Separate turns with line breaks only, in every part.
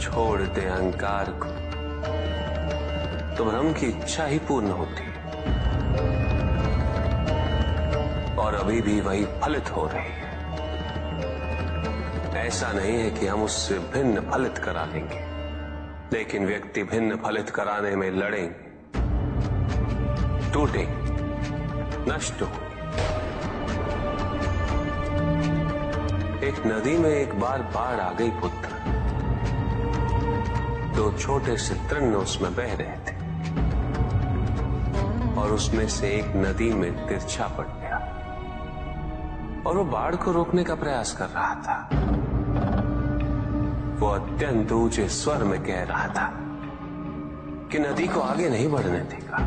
छोड़ दे अहंकार को तो ब्रह्म की इच्छा ही पूर्ण होती है, और अभी भी वही फलित हो रही है। ऐसा नहीं है कि हम उससे भिन्न फलित करा लेंगे, लेकिन व्यक्ति भिन्न फलित कराने में लड़ेंगे, टूटेंगे, नष्ट हो। एक नदी में एक बार बाढ़ आ गई पुत्र। दो छोटे से तृण उसमें बह रहे थे और उसमें से एक नदी में तिरछा पड़ गया और वो बाढ़ को रोकने का प्रयास कर रहा था। वो अत्यंत ऊंचे स्वर में कह रहा था कि नदी को आगे नहीं बढ़ने देगा।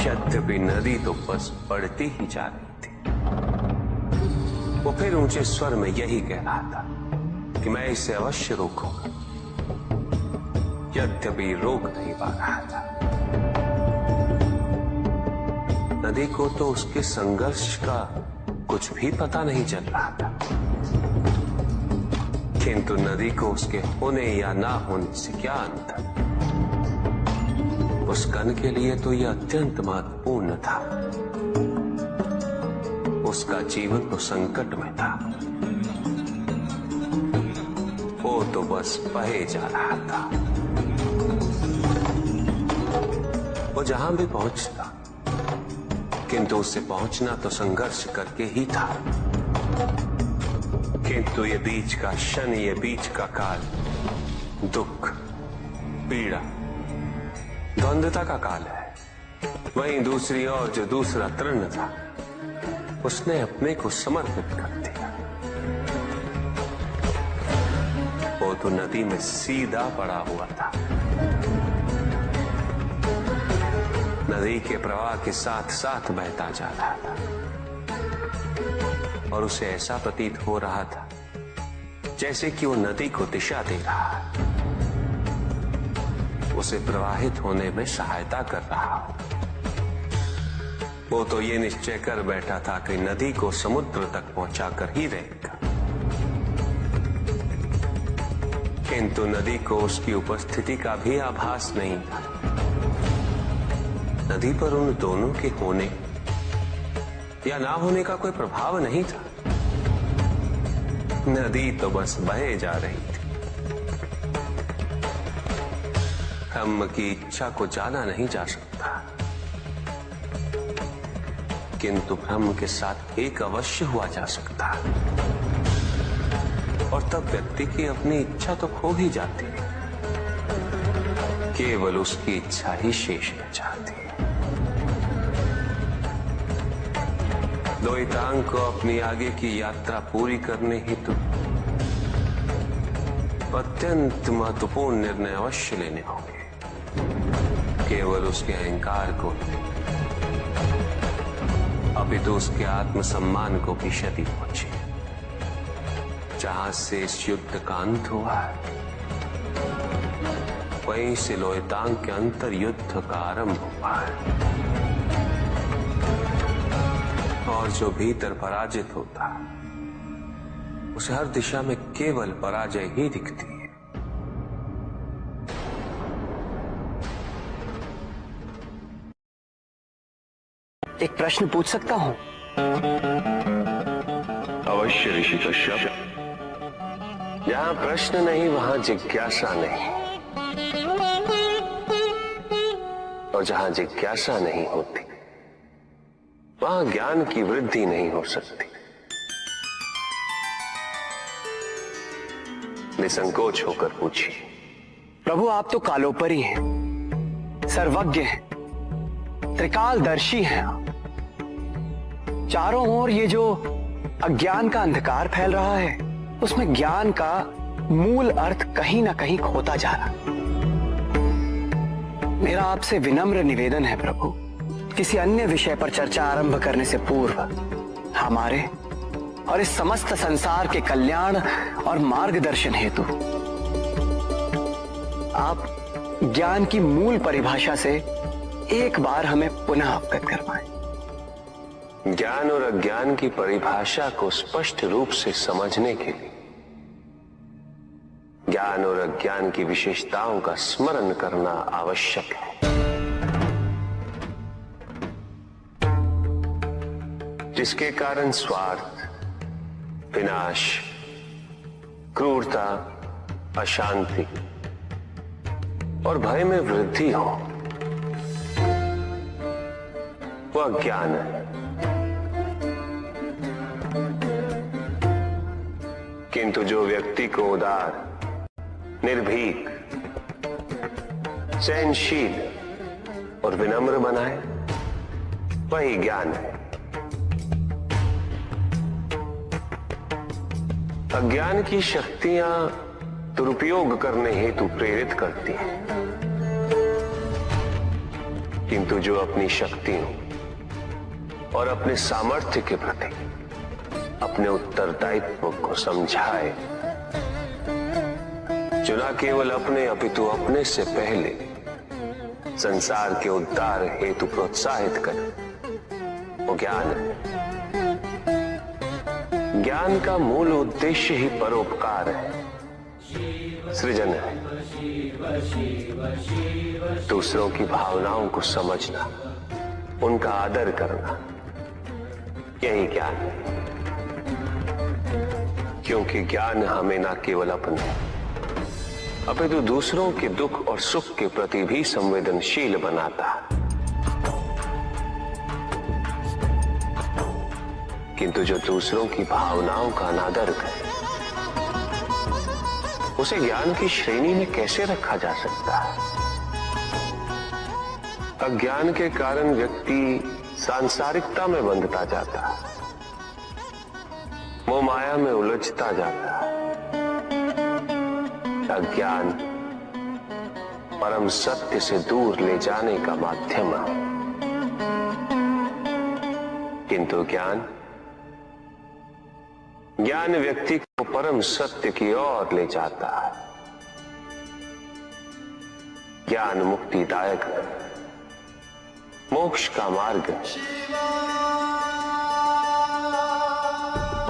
यद्यपि नदी तो बस बढ़ती ही जा रही थी। वो फिर ऊंचे स्वर में यही कह रहा था कि मैं इसे अवश्य रोकूंगा, यद्यपि रोक नहीं पा रहा था। नदी को तो उसके संघर्ष का कुछ भी पता नहीं चल रहा था, किंतु नदी को उसके होने या ना होने से क्या अंतर। उस कण के लिए तो यह अत्यंत महत्वपूर्ण था। उसका जीवन तो संकट में था। वो तो बस बहे जा रहा था। वो जहां भी पहुंचता, किंतु उससे पहुंचना तो संघर्ष करके ही था। किंतु ये बीच का क्षण, ये बीच का काल दुख, पीड़ा, द्वंद्वता का काल है। वहीं दूसरी ओर जो दूसरा तृण था, उसने अपने को समर्पित कर दिया। वो तो नदी में सीधा पड़ा हुआ था, नदी के प्रवाह के साथ साथ बहता जा रहा था, और उसे ऐसा प्रतीत हो रहा था जैसे कि वो नदी को दिशा दे रहा है, उसे प्रवाहित होने में सहायता कर रहा हो। वो तो ये निश्चय कर बैठा था कि नदी को समुद्र तक पहुंचाकर ही रहेगा, किंतु नदी को उसकी उपस्थिति का भी आभास नहीं था। नदी पर उन दोनों के होने या ना होने का कोई प्रभाव नहीं था। नदी तो बस बहे जा रही थी। ब्रह्म की इच्छा को जाना नहीं जा सकता, किंतु ब्रह्म के साथ एक अवश्य हुआ जा सकता, और तब व्यक्ति की अपनी इच्छा तो खो ही जाती है, केवल उसकी इच्छा ही शेष रह जाती है। द्वैतांग को अपनी आगे की यात्रा पूरी करने हेतु अत्यंत महत्वपूर्ण निर्णय अवश्य लेने होंगे। केवल उसके अहंकार को, अपितु उसके आत्मसम्मान को भी क्षति पहुंची। जहां से इस युद्ध का अंत हुआ है, वहीं से लोहितांग के अंतर युद्ध का आरंभ हुआ है, और जो भीतर पराजित होता है, उसे हर दिशा में केवल पराजय ही दिखती है।
एक प्रश्न पूछ सकता हूं?
अवश्य ऋषि कश्यप। जहां प्रश्न नहीं वहां जिज्ञासा नहीं, और जहां जिज्ञासा नहीं होती वहां ज्ञान की वृद्धि नहीं हो सकती। निसंकोच होकर पूछिए।
प्रभु, आप तो कालोपरी हैं, सर्वज्ञ हैं, त्रिकालदर्शी हैं। चारों ओर ये जो अज्ञान का अंधकार फैल रहा है, उसमें ज्ञान का मूल अर्थ कहीं ना कहीं खोता जा रहा। मेरा आपसे विनम्र निवेदन है प्रभु, किसी अन्य विषय पर चर्चा आरंभ करने से पूर्व हमारे और इस समस्त संसार के कल्याण और मार्गदर्शन हेतु आप ज्ञान की मूल परिभाषा से एक बार हमें पुनः अवगत करवाएं।
ज्ञान और अज्ञान की परिभाषा को स्पष्ट रूप से समझने के लिए ज्ञान और अज्ञान की विशेषताओं का स्मरण करना आवश्यक है, जिसके कारण स्वार्थ, विनाश, क्रूरता, अशांति और भय में वृद्धि हो, वह ज्ञान है। किंतु जो व्यक्ति को उदार, निर्भीक, सहनशील और विनम्र बनाए, वही ज्ञान है। अज्ञान की शक्तियां दुरुपयोग करने हेतु प्रेरित करती हैं, किंतु जो अपनी शक्तियों और अपने सामर्थ्य के प्रति अपने उत्तरदायित्व को समझाए, जो न केवल अपने अपितु अपने से पहले संसार के उद्धार हेतु प्रोत्साहित करे, वो ज्ञान है। ज्ञान का मूल उद्देश्य ही परोपकार है, सृजन है, दूसरों की भावनाओं को समझना, उनका आदर करना, यही ज्ञान है। क्योंकि ज्ञान हमें न केवल अपने अपितु दूसरों के दुख और सुख के प्रति भी संवेदनशील बनाता है। किंतु जो दूसरों की भावनाओं का अनादर करे, उसे ज्ञान की श्रेणी में कैसे रखा जा सकता है? अज्ञान के कारण व्यक्ति सांसारिकता में बंधता जाता है, मोह माया में उलझता जाता है। अज्ञान परम सत्य से दूर ले जाने का माध्यम है, किंतु ज्ञान व्यक्ति को परम सत्य की ओर ले जाता है। ज्ञान मुक्तिदायक है, मोक्ष का मार्ग है,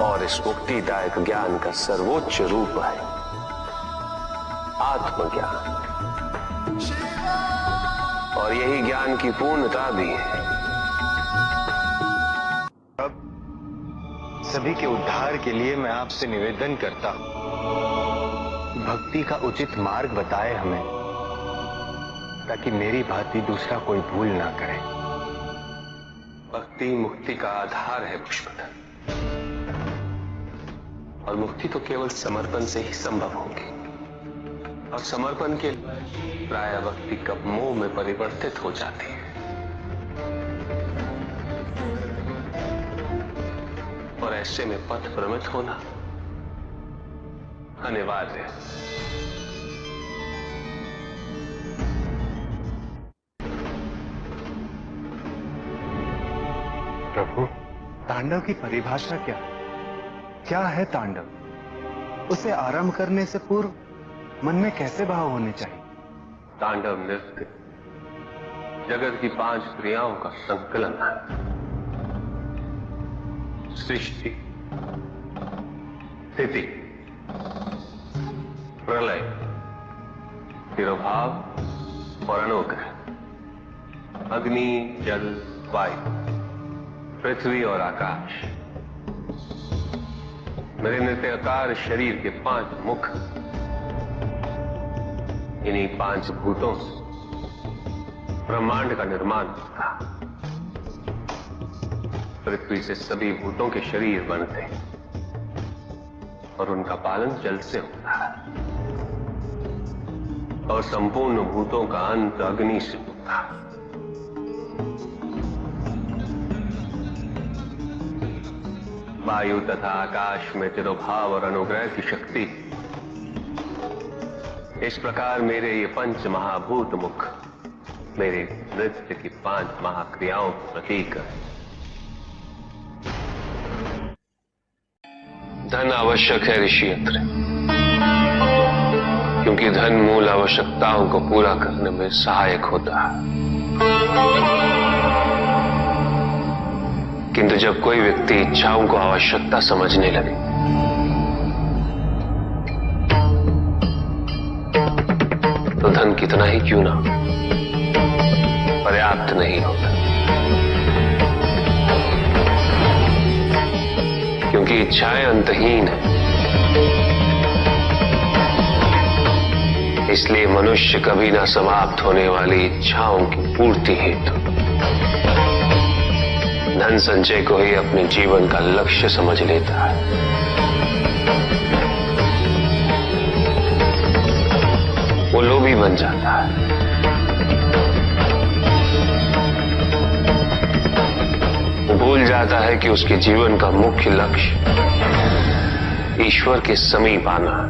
और इस मुक्तिदायक ज्ञान का सर्वोच्च रूप है आत्मज्ञान, और यही ज्ञान की पूर्णता भी है।
सभी के उद्धार के लिए मैं आपसे निवेदन करता हूं, भक्ति का उचित मार्ग बताए हमें, ताकि मेरी भांति दूसरा कोई भूल ना करे।
भक्ति मुक्ति का आधार है पुष्पधर, और मुक्ति तो केवल समर्पण से ही संभव होगी, और समर्पण के प्राय भक्ति कब मोह में परिवर्तित हो जाती है, और ऐसे में पथ भ्रमित होना अनिवार्य है।
प्रभु, तांडव की परिभाषा क्या है तांडव? उसे आरंभ करने से पूर्व मन में कैसे भाव होने चाहिए?
तांडव नृत्य जगत की 5 क्रियाओं का संकलन है। सृष्टि, स्थिति, प्रलय, तिरोभाव और अनुग्रह, अग्नि, जल, वायु, पृथ्वी और आकाश। मेरे नृत्याकार शरीर के 5 मुख, इन्हीं 5 भूतों से ब्रह्मांड का निर्माण होता। पृथ्वी से सभी भूतों के शरीर बनते हैं, और उनका पालन जल से होता है, और संपूर्ण भूतों का अंत अग्नि से होता है। वायु तथा आकाश में तिरोभाव और अनुग्रह की शक्ति। इस प्रकार मेरे ये 5 महाभूत मुख मेरे नृत्य की 5 महाक्रियाओं का प्रतीक है। धन आवश्यक है ऋषि अत्रि, क्योंकि धन मूल आवश्यकताओं को पूरा करने में सहायक होता है। किंतु जब कोई व्यक्ति इच्छाओं को आवश्यकता समझने लगे तो धन कितना ही क्यों ना पर्याप्त नहीं होता, क्योंकि इच्छाएं अंतहीन है। इसलिए मनुष्य कभी ना समाप्त होने वाली इच्छाओं की पूर्ति हेतु धन संचय को ही अपने जीवन का लक्ष्य समझ लेता है। वो लोभी बन जाता है। वो भूल जाता है कि उसके जीवन का मुख्य लक्ष्य ईश्वर के समीप आना है।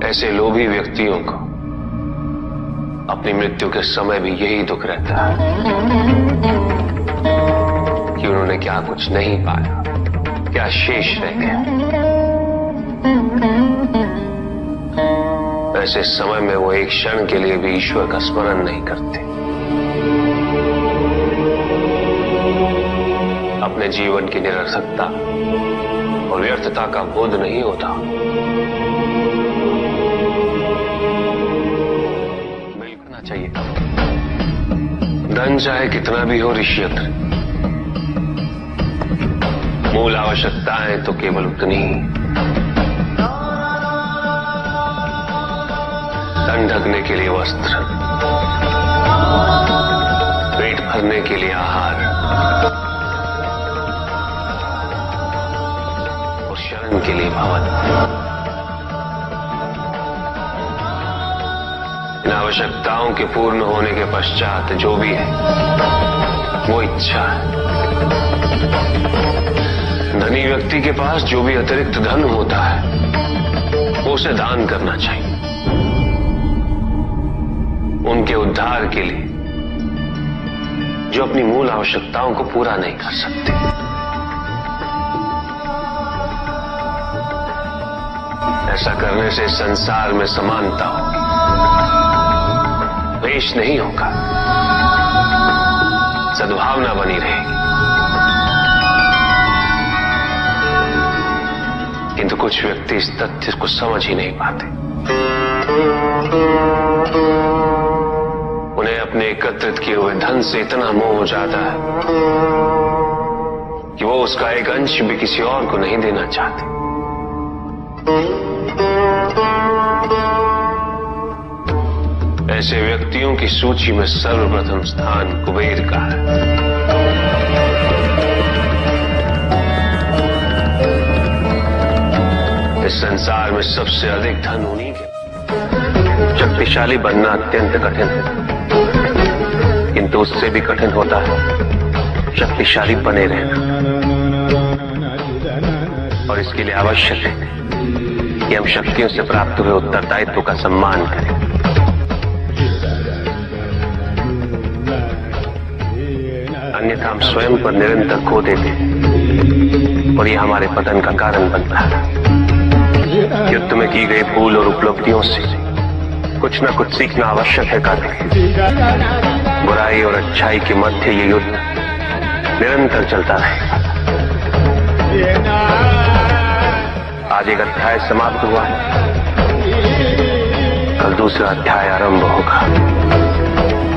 ऐसे लोभी व्यक्तियों को अपनी मृत्यु के समय भी यही दुख रहता है कि उन्होंने क्या कुछ नहीं पाया, क्या शेष रह गया। ऐसे समय में वो एक क्षण के लिए भी ईश्वर का स्मरण नहीं करते। अपने जीवन की निरर्थकता और व्यर्थता का बोध नहीं होता। चाहिए धन चाहे कितना भी हो ऋषियत्र, मूल आवश्यकताएं तो केवल उतनी ही। तन ढकने के लिए वस्त्र, पेट भरने के लिए आहार और शरण के लिए भवन। इन आवश्यकताओं के पूर्ण होने के पश्चात जो भी है वो इच्छा है। धनी व्यक्ति के पास जो भी अतिरिक्त धन होता है वो उसे दान करना चाहिए, उनके उद्धार के लिए जो अपनी मूल आवश्यकताओं को पूरा नहीं कर सकते। ऐसा करने से संसार में समानता होगी, द्वेष नहीं होगा, सद्भावना बनी रहेगी। किंतु कुछ व्यक्ति इस तथ्य को समझ ही नहीं पाते। उन्हें अपने एकत्रित किए हुए धन से इतना मोह हो जाता है कि वो उसका एक अंश भी किसी और को नहीं देना चाहते। ऐसे व्यक्तियों की सूची में सर्वप्रथम स्थान कुबेर का है। इस संसार में सबसे अधिक धन उन्हीं के। शक्तिशाली बनना अत्यंत कठिन है, किंतु उससे भी कठिन होता है शक्तिशाली बने रहना। और इसके लिए आवश्यक है कि हम शक्तियों से प्राप्त हुए उत्तरदायित्व का सम्मान करें। अन्यथा हम स्वयं पर निरंतर खो देते हैं और यह हमारे पतन का कारण बनता है। युद्ध में की गई भूल और उपलब्धियों से कुछ न कुछ सीखना आवश्यक है कार्तिक। बुराई और अच्छाई के मध्य ये युद्ध निरंतर चलता रहेगा। आज एक अध्याय समाप्त हुआ है, कल दूसरा अध्याय आरंभ होगा।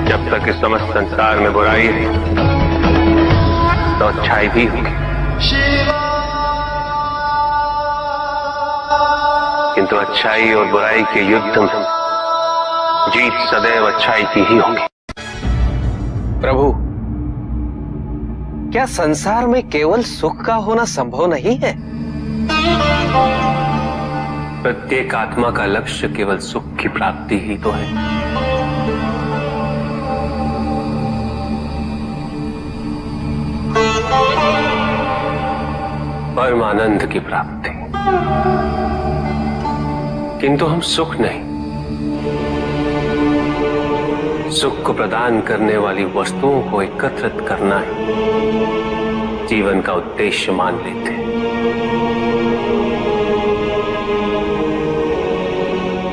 जब तक इस समस्त संसार में बुराई है तो अच्छाई भी होगी, किंतु अच्छाई और बुराई के युद्ध में जीत सदैव अच्छाई की ही होगी।
प्रभु, क्या संसार में केवल सुख का होना संभव नहीं है?
प्रत्येक आत्मा का लक्ष्य केवल सुख की प्राप्ति ही तो है। परमानंद की प्राप्ति, किंतु हम सुख नहीं, सुख को प्रदान करने वाली वस्तुओं को एकत्रित करना ही जीवन का उद्देश्य मान लेते हैं।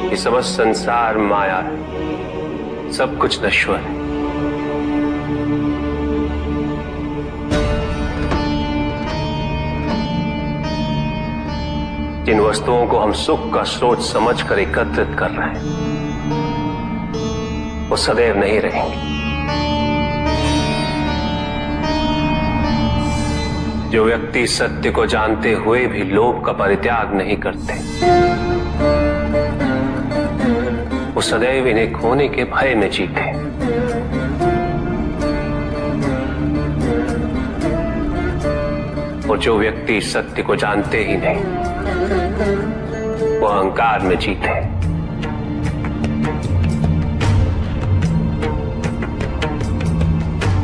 ये समस्त संसार माया है, सब कुछ नश्वर है। जिन वस्तुओं को हम सुख का स्रोत समझकर एकत्रित कर रहे हैं वो सदैव नहीं रहेंगे। जो व्यक्ति सत्य को जानते हुए भी लोभ का परित्याग नहीं करते वो सदैव इन्हें खोने के भय में जीते। और जो व्यक्ति सत्य को जानते ही नहीं वो अहंकार में जीते।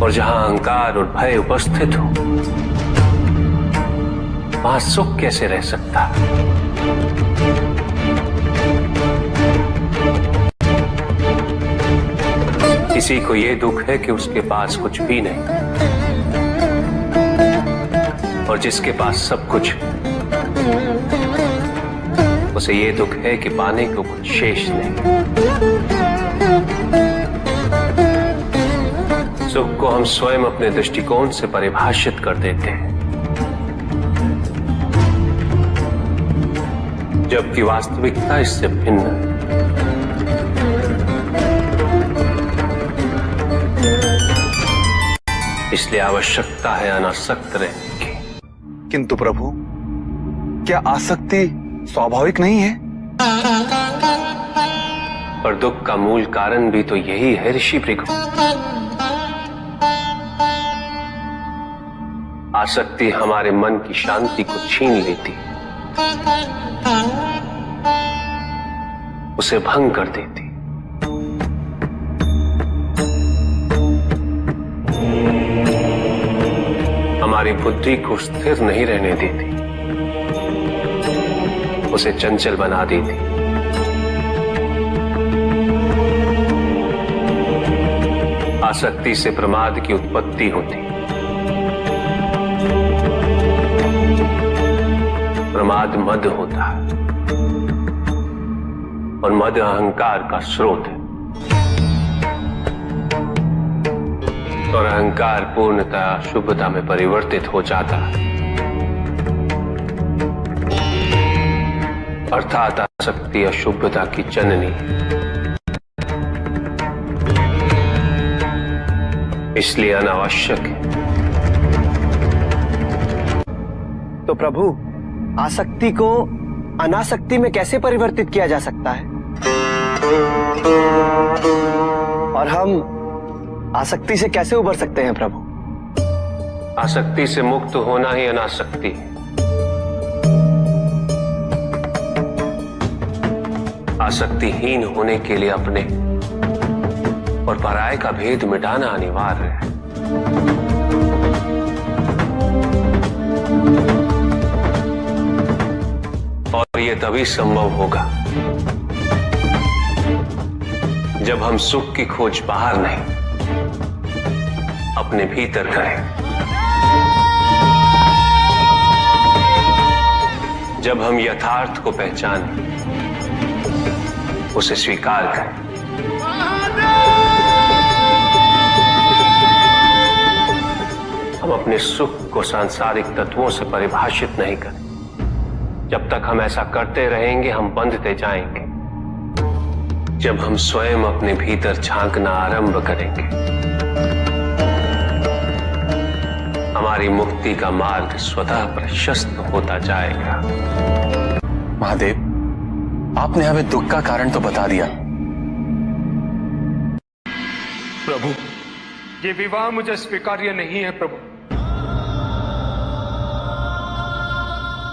और जहां अहंकार और भय उपस्थित हो वहां सुख कैसे रह सकता? किसी को यह दुख है कि उसके पास कुछ भी नहीं और जिसके पास सब कुछ उसे यह दुख है कि पाने को कुछ शेष नहीं। सुख को हम स्वयं अपने दृष्टिकोण से परिभाषित कर देते हैं जबकि वास्तविकता इससे भिन्न है। इसलिए आवश्यकता है अनासक्त रहने की।
किंतु प्रभु, क्या आसक्ति स्वाभाविक नहीं है?
पर दुख का मूल कारण भी तो यही है ऋषि भृगु। आसक्ति हमारे मन की शांति को छीन लेती है, उसे भंग कर देती। हमारी बुद्धि को स्थिर नहीं रहने देती, उसे चंचल बना देती। आसक्ति से प्रमाद की उत्पत्ति होती। प्रमाद मद होता है और मद अहंकार का स्रोत है और अहंकार पूर्णतः शुभता में परिवर्तित हो जाता है। अर्थात आसक्ति अशुभता की जननी। इसलिए अनावश्यक है।
तो प्रभु, आसक्ति को अनासक्ति में कैसे परिवर्तित किया जा सकता है? और हम आसक्ति से कैसे उबर सकते हैं प्रभु?
आसक्ति से मुक्त होना ही अनासक्ति है। आसक्तिहीन होने के लिए अपने और पराये का भेद मिटाना अनिवार्य है। और यह तभी संभव होगा जब हम सुख की खोज बाहर नहीं अपने भीतर करें। जब हम यथार्थ को पहचानें, उसे स्वीकार करें। हम अपने सुख को सांसारिक तत्वों से परिभाषित नहीं करें। जब तक हम ऐसा करते रहेंगे हम बंधते जाएंगे। जब हम स्वयं अपने भीतर झांकना आरंभ करेंगे हमारी मुक्ति का मार्ग स्वतः प्रशस्त होता जाएगा।
महादेव, आपने हमें दुख का कारण तो बता दिया।
प्रभु, ये विवाह मुझे स्वीकार्य नहीं है प्रभु।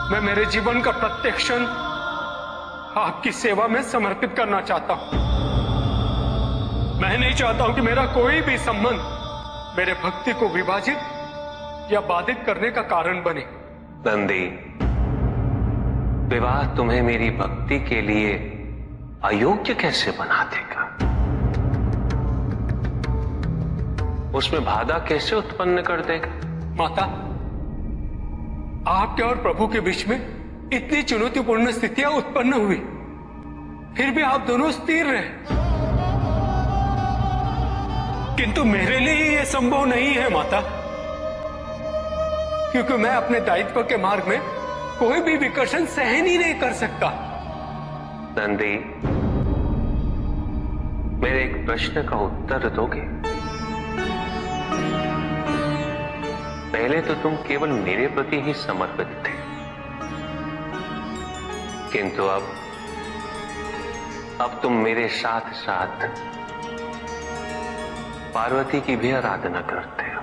मैं मेरे जीवन का प्रत्येक क्षण आपकी सेवा में समर्पित करना चाहता हूं। मैं नहीं चाहता हूं कि मेरा कोई भी संबंध मेरे भक्ति को विभाजित या बाधित करने का कारण बने।
नंदी, विवाह तुम्हें मेरी भक्ति के लिए अयोग्य कैसे बना देगा? उसमें बाधा कैसे उत्पन्न कर देगा?
माता, आपके और प्रभु के बीच में इतनी चुनौतीपूर्ण स्थितियां उत्पन्न हुई, फिर भी आप दोनों स्थिर रहे। किंतु मेरे लिए यह संभव नहीं है माता, क्योंकि मैं अपने दायित्व के मार्ग में कोई भी विकर्षण सहन ही नहीं कर सकता।
नंदी, मेरे एक प्रश्न का उत्तर दोगे? पहले तो तुम केवल मेरे प्रति ही समर्पित थे, किंतु अब तुम मेरे साथ साथ पार्वती की भी आराधना करते हो।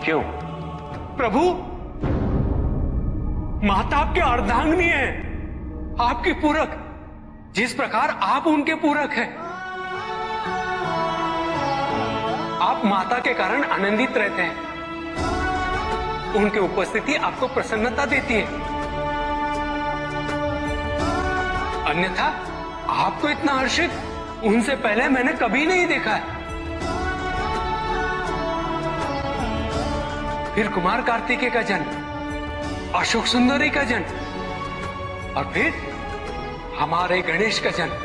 क्यों?
प्रभु, माता आपके अर्धांगिनी है, आपकी पूरक, जिस प्रकार आप उनके पूरक हैं। आप माता के कारण आनंदित रहते हैं, उनकी उपस्थिति आपको प्रसन्नता देती है। अन्यथा आपको इतना हर्षित उनसे पहले मैंने कभी नहीं देखा है। फिर कुमार कार्तिकेय का जन्म, अशोक सुंदरी का जन्म, और फिर हमारे गणेश का जन्म।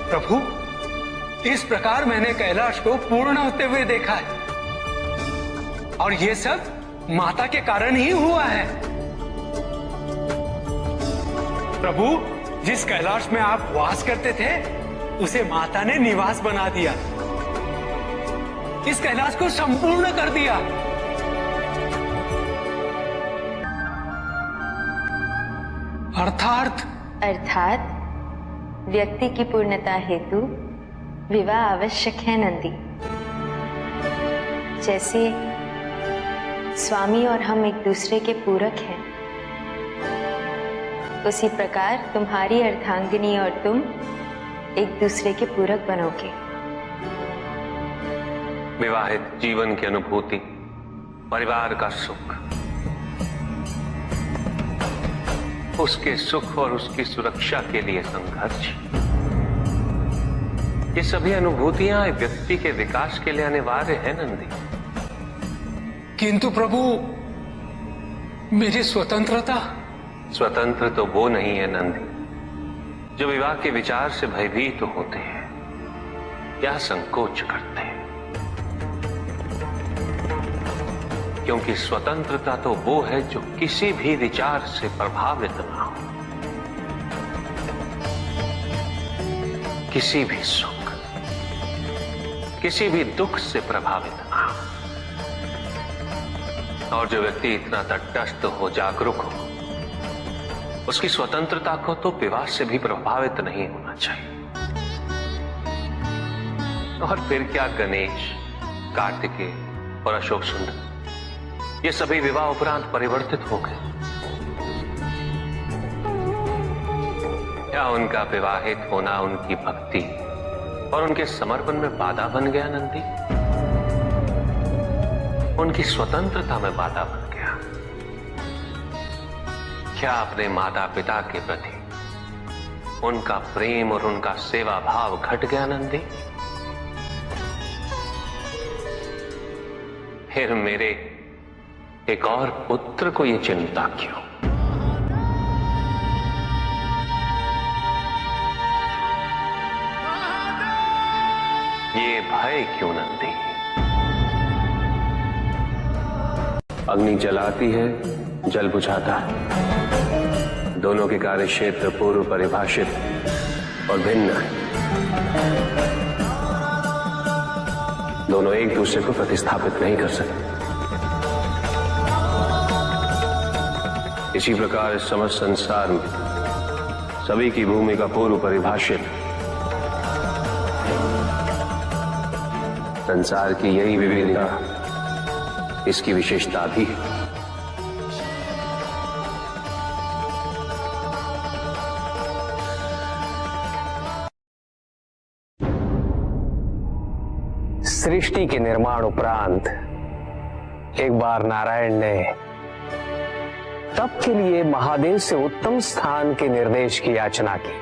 प्रभु, इस प्रकार मैंने कैलाश को पूर्ण होते हुए देखा है, और यह सब माता के कारण ही हुआ है। प्रभु, जिस कैलाश में आप वास करते थे, उसे माता ने निवास बना दिया, इस कैलाश को संपूर्ण कर दिया।
अर्थात व्यक्ति की पूर्णता हेतु विवाह आवश्यक है नंदी। जैसे स्वामी और हम एक दूसरे के पूरक हैं, उसी प्रकार तुम्हारी अर्धांगिनी और तुम एक दूसरे के पूरक बनोगे।
विवाहित जीवन की अनुभूति, परिवार का सुख, उसके सुख और उसकी सुरक्षा के लिए संघर्ष, ये सभी अनुभूतियां व्यक्ति के विकास के लिए अनिवार्य है नंदी।
किंतु प्रभु, मेरी स्वतंत्रता।
स्वतंत्र तो वो नहीं है नंदी जो विवाह के विचार से भयभीत होते हैं या संकोच करते हैं, क्योंकि स्वतंत्रता तो वो है जो किसी भी विचार से प्रभावित ना हो, किसी भी सुख, किसी भी दुख से प्रभावित ना हो। और जो व्यक्ति इतना तटस्थ हो, जागरूक हो, उसकी स्वतंत्रता को तो विवाह से भी प्रभावित नहीं होना चाहिए। और फिर क्या गणेश, कार्तिकेय और अशोक सुंदर, ये सभी विवाह उपरांत परिवर्तित हो गए। क्या उनका विवाहित होना उनकी भक्ति और उनके समर्पण में बाधा बन गया नंदी? उनकी स्वतंत्रता में बाधा बन गया? क्या अपने माता पिता के प्रति उनका प्रेम और उनका सेवा भाव घट गया नंदी? फिर मेरे एक और पुत्र को ये चिंता क्यों? ये भय क्यों नंदी? अग्नि जलाती है, जल बुझाता है। दोनों के कार्य क्षेत्र पूर्व परिभाषित और भिन्न है। दोनों एक दूसरे को प्रतिस्थापित नहीं कर सकते। इसी प्रकार इस समस्त संसार में सभी की भूमिका पूर्व परिभाषित। संसार की यही विविधता इसकी विशेषता भी है।
सृष्टि के निर्माण उपरांत एक बार नारायण ने तप के लिए महादेव से उत्तम स्थान के निर्देश की याचना की।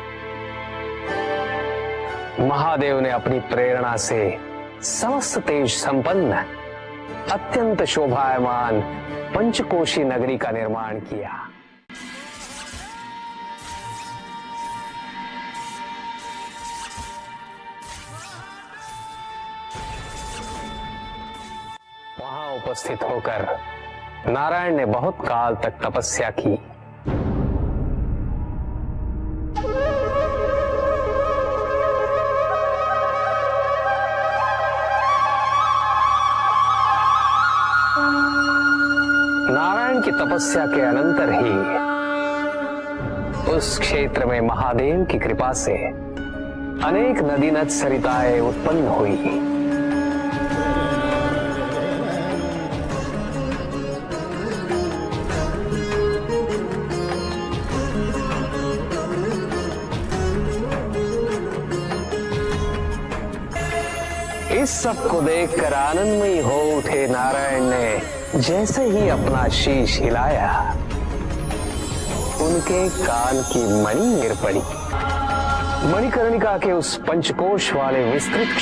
महादेव ने अपनी प्रेरणा से समस्त तेज संपन्न अत्यंत शोभायमान पंचकोशी नगरी का निर्माण किया।
वहां उपस्थित होकर नारायण ने बहुत काल तक तपस्या की। नारायण की तपस्या के अनंतर ही उस क्षेत्र में महादेव की कृपा से अनेक नदी नद सरिताएं उत्पन्न हुई। इस सब को देखकर आनंदमयी हो उठे नारायण ने जैसे ही अपना शीश हिलाया, उनके कान की मणि गिर पड़ी। मणिकर्णिका के उस पंचकोश वाले विस्तृत